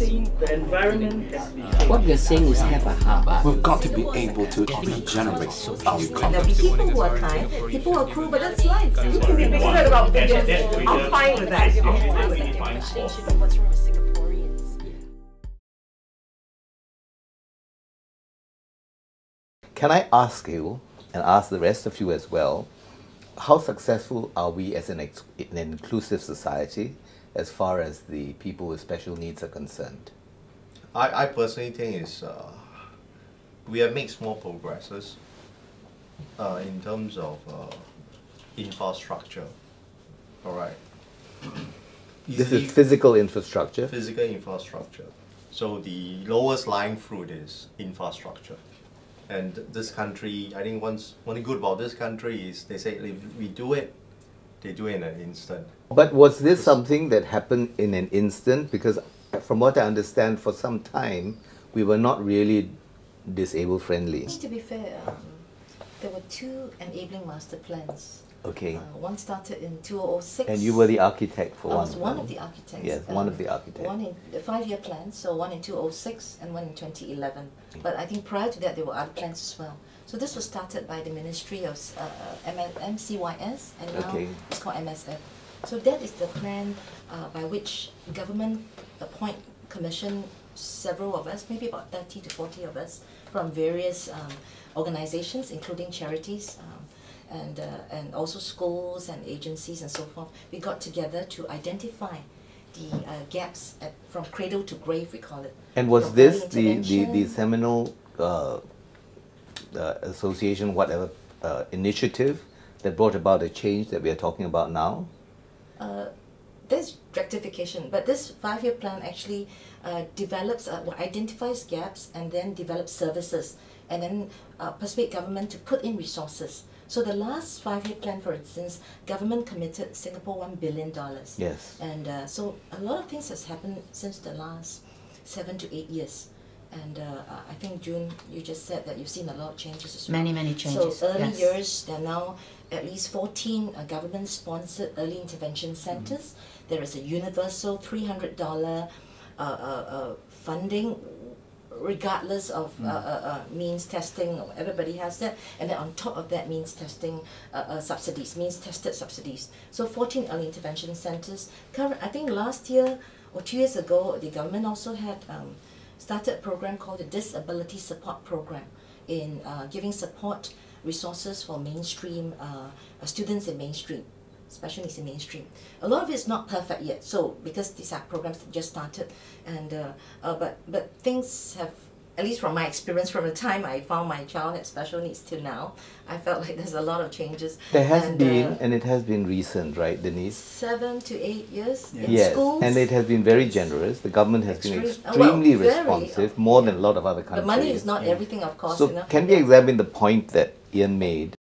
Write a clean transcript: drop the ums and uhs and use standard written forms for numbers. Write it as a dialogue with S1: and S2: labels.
S1: The environment has been
S2: What we're saying is have a heart.
S3: We've got to be able to regenerate our
S4: There'll be people who are kind, people who are cruel, but that's life. You can be bigoted about bigots. I'm fine with that. I'm fine with that.
S5: What's wrong with Singaporeans?
S6: Can I ask you, and ask the rest of you as well, how successful are we as an inclusive society as far as the people with special needs are concerned?
S7: I personally think we have made small progresses in terms of infrastructure. All right.
S6: This is physical infrastructure.
S7: Physical infrastructure. So the lowest lying fruit is infrastructure. And this country, I think one thing good about this country is they say if we do it, they do it in an instant.
S6: But was this something that happened in an instant? Because from what I understand, for some time, we were not really disabled friendly.
S4: To be fair, there were two enabling master plans.
S6: Okay.
S4: One started in 2006.
S6: And you were the architect for one.
S4: I was one of the architects.
S6: Yes, one of the architects.
S4: One in the 5-year plan, so one in 2006 and one in 2011. But I think prior to that, there were other plans as well. So this was started by the Ministry of MCYS, and now it's called MSF. So that is the plan by which government appoint commission several of us, maybe about 30 to 40 of us, from various organizations, including charities, and also schools and agencies and so forth. We got together to identify the gaps from cradle to grave, we call it.
S6: And was this the seminal association, whatever, initiative that brought about a change that we are talking about now?
S4: There's rectification, but this 5-year plan actually develops, identifies gaps and then develops services, and then persuade government to put in resources. So the last 5-year plan, for instance, government committed Singapore $1 billion.
S6: Yes.
S4: And so a lot of things has happened since the last 7 to 8 years. And I think, June, you just said that you've seen a lot of changes as well.
S2: Many changes.
S4: So early years, there are now at least 14 government-sponsored early intervention centers. There is a universal $300 funding, regardless of means testing. Everybody has that, and then on top of that, means testing subsidies, means tested subsidies. So 14 early intervention centers. I think last year or 2 years ago, the government also had started a program called the Disabilities Support Programme in giving support resources for mainstream students in mainstream, special needs in mainstream. A lot of it is not perfect yet, so because these are programs that just started, and but things have, at least from my experience, from the time I found my child had special needs till now, I felt like there's a lot of changes.
S6: There has been, and it has been recent, right, Denise? 7
S4: to 8 years in
S6: yes,
S4: schools.
S6: And it has been very generous. The government has been extremely responsive, more than a lot of other countries.
S4: The money is not everything, of course.
S6: So can we examine the point that Ian made